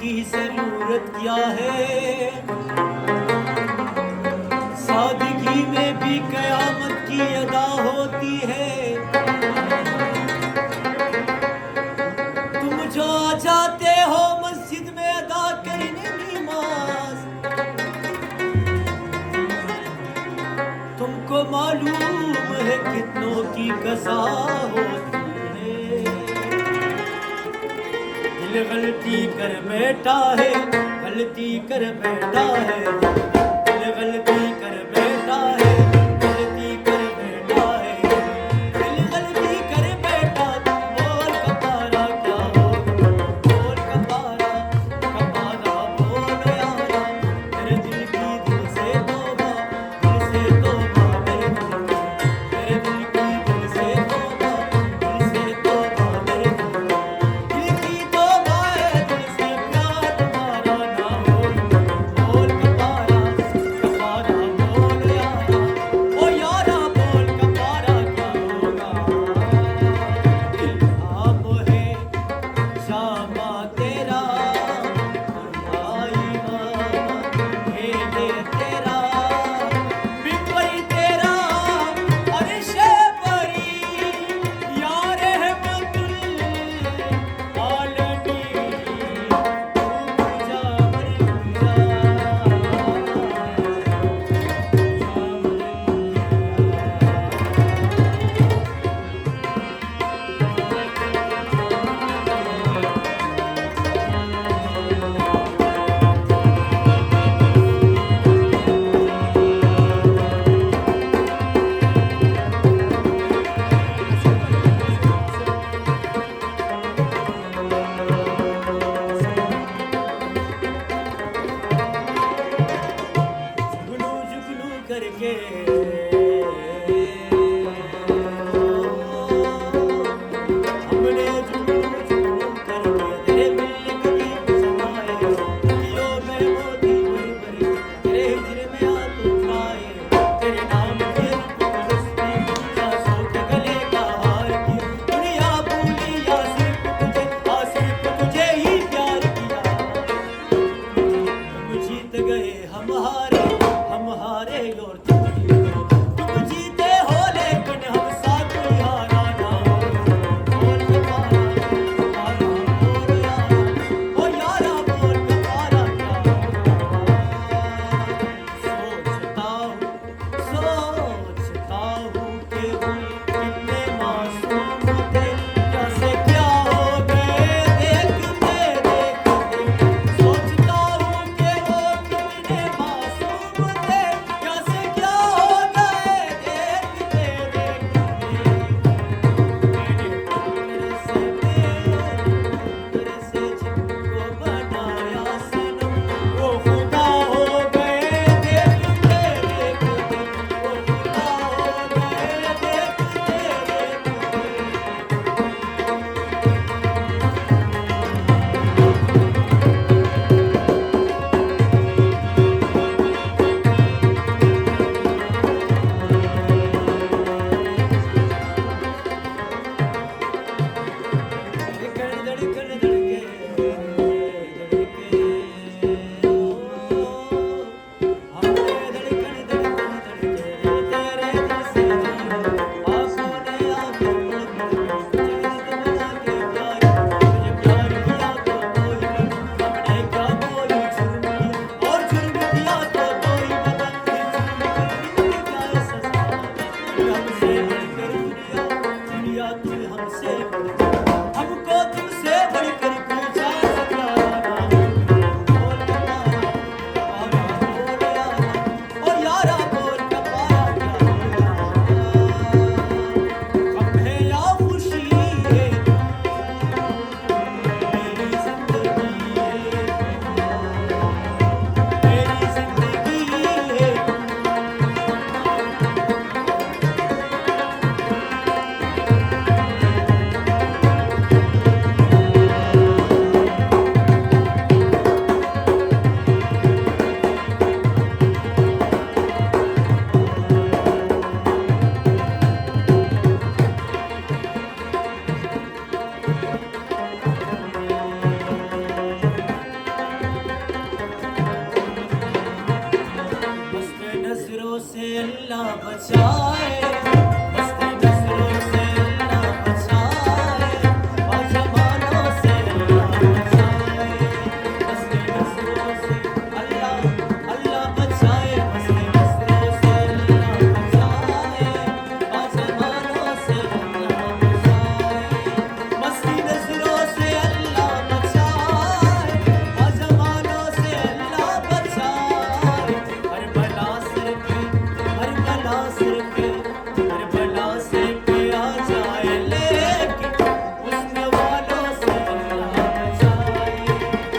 की जरूरत क्या है। सादगी में भी कयामत की अदा होती है। तुम जो आ जाते हो मस्जिद में अदा करने नमाज, तुमको मालूम है कितनों की कज़ा होती है। दिल गलती कर बैठा है, गलती कर बैठा है, दिल गलती कर बैठा है, गलती कर बैठा है, दिल गलती कर बैठा। बोल कपारा क्या होगा, बोल कपारा, कपारा बोल यारा। मेरे दिल की दिल से तौबा, दिल से तौबा, मेरे दिल की दिल से तौबा, दिल से तौबा, मेरे दिल की तौबा है, दिल से प्यार तुम्हारा ना हो। बोल कपारा, कपारा बोल यारा, ओ यारा बोल कपारा क्या होगा। इल्हाम है शामा तेरा, आई मामा भेजे तेरा, बिपरी तेरा, अरशे परी, या रहमतुल आलमीन, तू जा जुगनू जुगनू करके हमने जुगनू जुगनू करके तेरे मिलने कभी समाए, दिलों में मोती भर तेरे हिजर में हाथ उठाए, तेरे नाम के मस्ती सांसों के गले का हार किया। दुनिया भूली या सिर्फ तुझे ही प्यार किया। हम जीत गए हम हारे और तुम जीत गए। बचाए, मस्ती नजरों से अल्लाह बचाए, बाजमानों से अल्लाह बचाए, मस्ती नजरों से अल्लाह अल्लाह बचाए, मस्ती नजरों से अल्लाह बचाए, बाजमानों से अल्लाह बचाए, मस्ती नजरों से अल्लाह बचाए, बाजमानों से अल्लाह बचाए, हर बला से हर बला से हर बला से आ जाए, लेकिन हुस्न वालों से अल्लाह बचाए,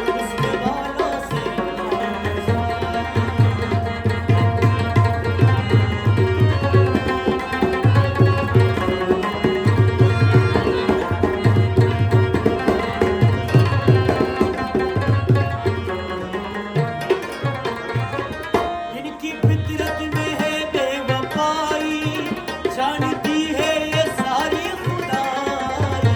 हुस्न वालों से अल्लाह बचाए। इनकी फितरत में है बेवफाई, जानती है ये सारी खुदाई,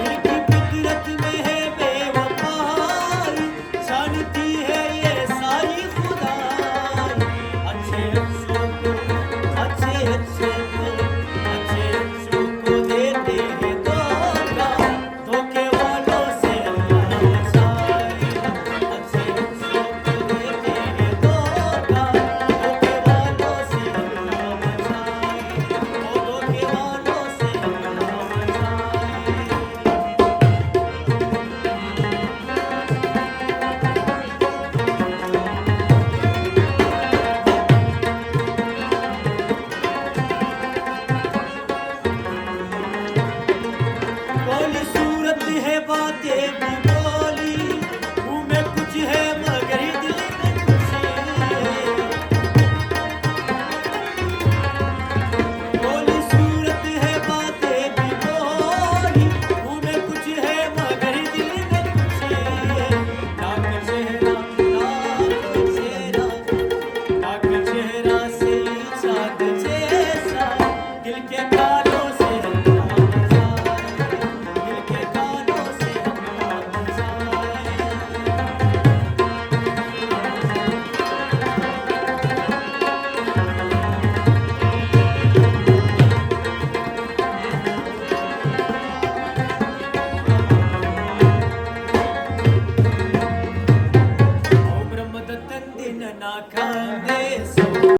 इनकी फितरत में है बेवफाई, जानती है ये सारी खुदाई, अच्छे अच्छों को अच्छे अच्छों को अच्छे अच्छों को देते हैं धोखा, धोखे वालों से अल्लाह बचाए, अच्छे अच्छों को देते हैं धोखा, धोखे वालों से अल्लाह बचाए, ओ धोखे वालों से अल्लाह बचाए। बोली सूरत है बातें भी बोली, मुंह में कुछ है मगर दिल में कुछ है, बोली सूरत है बातें भी बोली, मुंह में कुछ है मगर दिल में कुछ है, नाक चेहरा नाक चेहरा से चाँद जैसा, दिल के